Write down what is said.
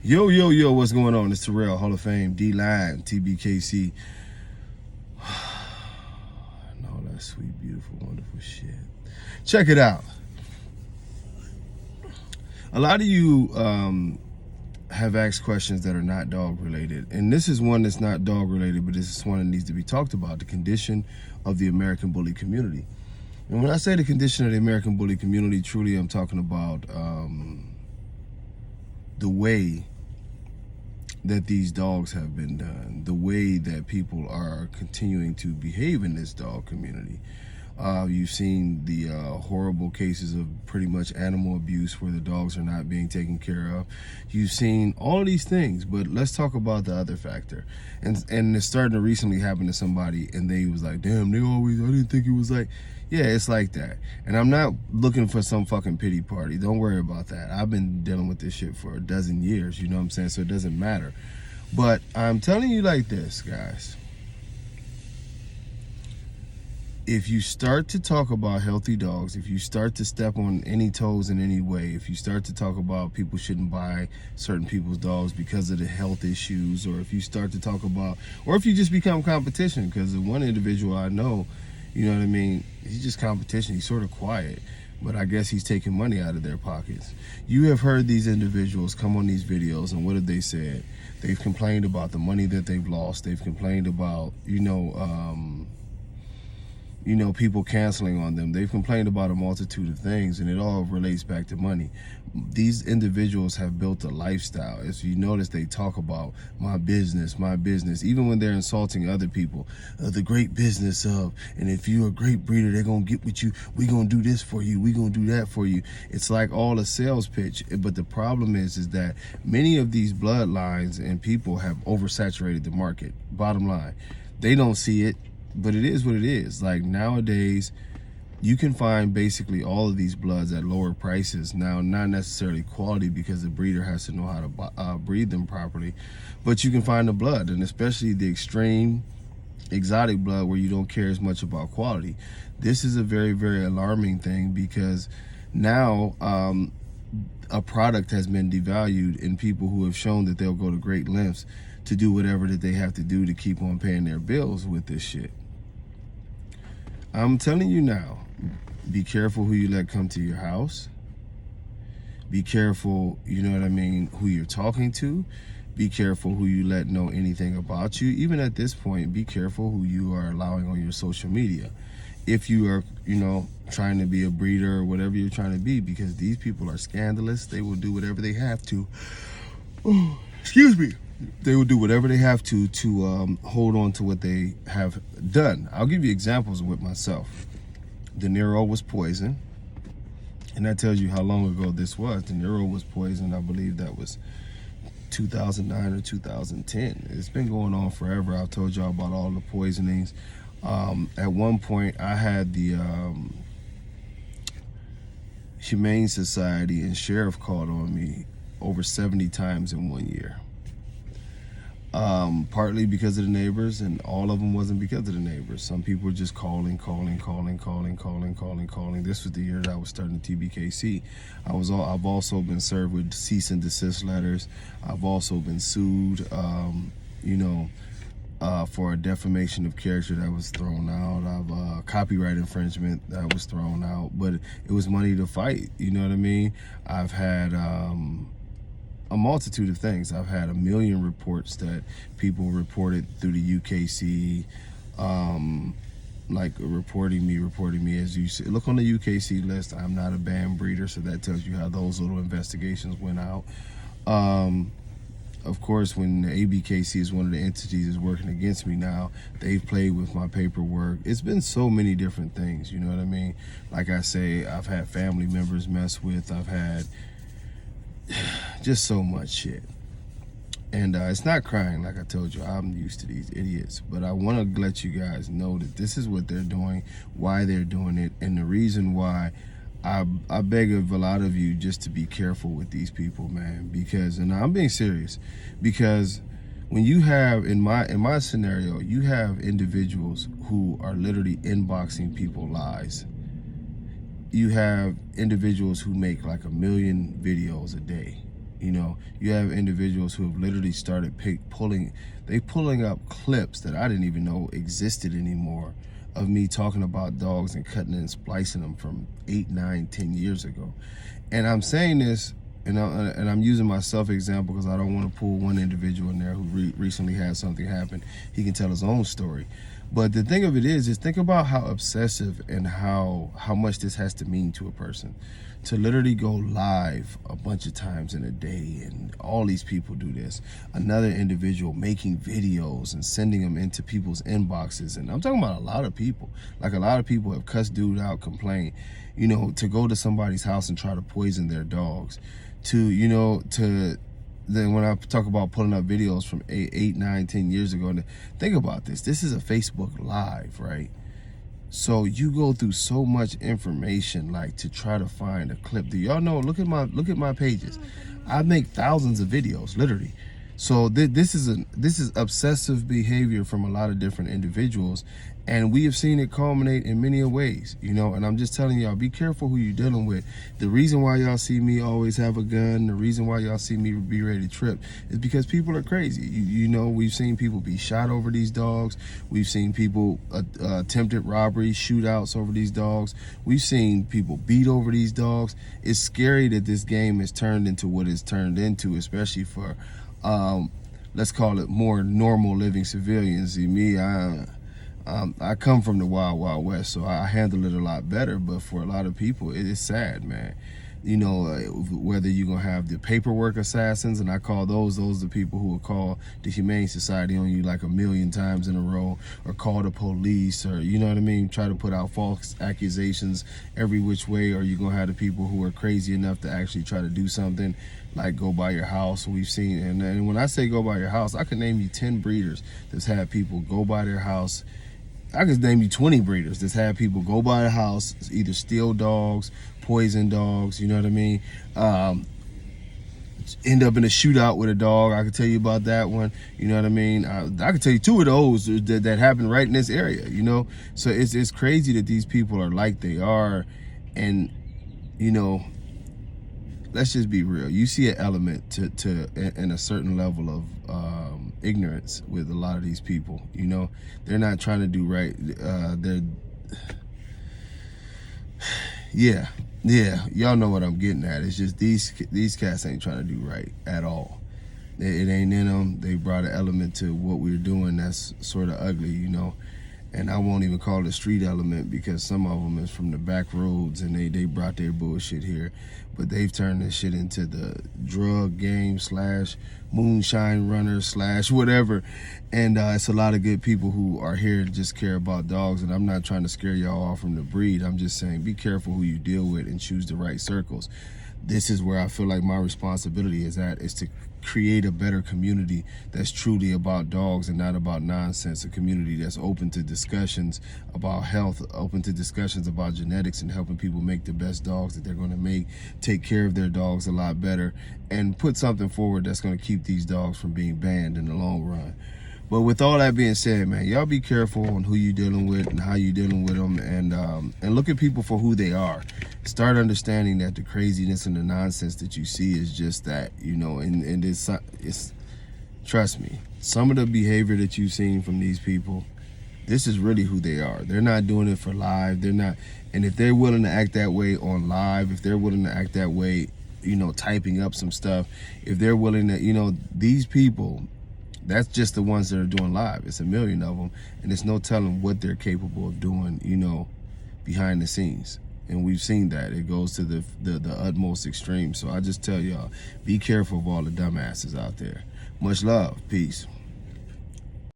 Yo, yo, yo, what's going on? It's Terrell, Hall of Fame, D-Line, TBKC. And all that sweet, beautiful, wonderful shit. Check it out. A lot of you have asked questions that are not dog related. And this is one that's not dog related, but this is one that needs to be talked about, the condition of the American bully community. And when I say the condition of the American bully community, truly I'm talking about the way that these dogs have been done, the way that people are continuing to behave in this dog community. You've seen the horrible cases of pretty much animal abuse where the dogs are not being taken care of. You've seen all of these things, but let's talk about the other factor. And it's starting to recently happen to somebody and they was like, damn, I didn't think it was like, yeah, it's like that. And I'm not looking for some fucking pity party. Don't worry about that. I've been dealing with this shit for a dozen years, you know what I'm saying? So it doesn't matter. But I'm telling you like this, guys. If you start to talk about healthy dogs, if you start to step on any toes in any way, if you start to talk about people shouldn't buy certain people's dogs because of the health issues, or if you start to talk about, or if you just become competition, because the one individual I know, you know what I mean, he's just competition. He's sort of quiet, but I guess he's taking money out of their pockets. You have heard these individuals come on these videos, and what have they said? They've complained about the money that they've lost. They've complained about, people canceling on them. They've complained about a multitude of things, and it all relates back to money. These individuals have built a lifestyle. As you notice, they talk about my business, even when they're insulting other people. The great business of, and if you're a great breeder, they're going to get with you. We're going to do this for you. We're going to do that for you. It's like all a sales pitch. But the problem is that many of these bloodlines and people have oversaturated the market. Bottom line, they don't see it. But it is what it is. Like nowadays, you can find basically all of these bloods at lower prices. Now, not necessarily quality because the breeder has to know how to breed them properly, but you can find the blood, and especially the extreme exotic blood where you don't care as much about quality. This is a very, very alarming thing because now a product has been devalued in people who have shown that they'll go to great lengths to do whatever that they have to do to keep on paying their bills with this shit. I'm telling you now, be careful who you let come to your house. Be careful, you know what I mean, who you're talking to. Be careful who you let know anything about you. Even at this point, be careful who you are allowing on your social media. If you are, trying to be a breeder or whatever you're trying to be, because these people are scandalous. They will do whatever they have to. Oh, excuse me. They will do whatever they have to hold on to what they have done. I'll give you examples with myself. De Niro was poisoned, and that tells you how long ago this was. De Niro was poisoned, I believe that was 2009 or 2010. It's been going on forever. I've told y'all about all the poisonings. At one point, I had the Humane Society and sheriff called on me over 70 times in 1 year. Partly because of the neighbors, and all of them wasn't because of the neighbors. Some people were just calling. This was the year that I was starting TBKC. I've also been served with cease and desist letters. I've also been sued, for a defamation of character that was thrown out. I've copyright infringement that was thrown out, but it was money to fight. You know what I mean? I've had a multitude of things. I've had 1 million reports that people reported through the UKC, like reporting me. As you see, look on the UKC list. I'm not a banned breeder, so that tells you how those little investigations went out. Of course, when the ABKC is one of the entities is working against me now, they've played with my paperwork. It's been so many different things, you know what I mean? Like I say, I've had family members mess with, I've had just so much shit. And it's not crying, like I told you. I'm used to these idiots, but I want to let you guys know that this is what they're doing, why they're doing it, and the reason why. I beg of a lot of you just to be careful with these people, man, because, and I'm being serious, because when you have, in my scenario, you have individuals who are literally inboxing people lies. You have individuals who make like 1 million videos a day. You know, you have individuals who have literally started pulling up clips that I didn't even know existed anymore of me talking about dogs and cutting and splicing them from 8, 9, 10 years ago. And I'm saying this, and I'm using myself example because I don't want to pull one individual in there who recently had something happen. He can tell his own story. But the thing of it is think about how obsessive and how much this has to mean to a person. To literally go live a bunch of times in a day, and all these people do this. Another individual making videos and sending them into people's inboxes, and I'm talking about a lot of people. Like, a lot of people have cussed dude out, complained, you know, to go to somebody's house and try to poison their dogs. Then when I talk about pulling up videos from 8, 9, 10 years ago, and think about this. This is a Facebook Live, right? So you go through so much information, like, to try to find a clip. Do y'all know? Look at my pages. I make thousands of videos, literally. So this is obsessive behavior from a lot of different individuals, and we have seen it culminate in many ways, you know. And I'm just telling y'all, be careful who you're dealing with. The reason why y'all see me always have a gun, the reason why y'all see me be ready to trip, is because people are crazy. You know, we've seen people be shot over these dogs. We've seen people attempted robberies, shootouts over these dogs. We've seen people beat over these dogs. It's scary that this game has turned into what it's turned into, especially for let's call it more normal living civilians. See, me, I come from the wild, wild west, so I handle it a lot better. But for a lot of people, it is sad, man. You know, whether you're going to have the paperwork assassins, and I call those the people who will call the Humane Society on you like 1,000,000 times in a row, or call the police, or, you know what I mean, try to put out false accusations every which way. Or you're going to have the people who are crazy enough to actually try to do something, like go by your house. We've seen, and when I say go by your house, I can name you 10 breeders that's had people go by their house. I could name you 20 breeders that's had people go by the house, either steal dogs, poison dogs, you know what I mean? End up in a shootout with a dog. I could tell you about that one, you know what I mean? I could tell you 2 of those that happened right in this area, you know? So it's crazy that these people are like they are. And, you know, let's just be real. You see an element and a certain level of ignorance with a lot of these people. You know, they're not trying to do right. Yeah, y'all know what I'm getting at. It's just these cats ain't trying to do right at all. It ain't in them. They brought an element to what we're doing that's sort of ugly, you know. And I won't even call it a street element, because some of them is from the back roads, and they brought their bullshit here. But they've turned this shit into the drug game / moonshine runner / whatever. And it's a lot of good people who are here to just care about dogs. And I'm not trying to scare y'all off from the breed. I'm just saying, be careful who you deal with and choose the right circles. This is where I feel like my responsibility is to create a better community that's truly about dogs and not about nonsense. A community that's open to discussions about health, open to discussions about genetics, and helping people make the best dogs that they're going to make, take care of their dogs a lot better, and put something forward that's going to keep these dogs from being banned in the long run. But with all that being said, man, y'all be careful on who you dealing with and how you dealing with them, and look at people for who they are. Start understanding that the craziness and the nonsense that you see is just that, you know, and it's trust me, some of the behavior that you've seen from these people, this is really who they are. They're not doing it for live. They're not, and if they're willing to act that way on live, if they're willing to act that way, you know, typing up some stuff, if they're willing to, you know, these people, that's just the ones that are doing live. It's 1,000,000 of them, and there's no telling what they're capable of doing, you know, behind the scenes. And we've seen that. It goes to the utmost extreme. So I just tell y'all, be careful of all the dumbasses out there. Much love. Peace.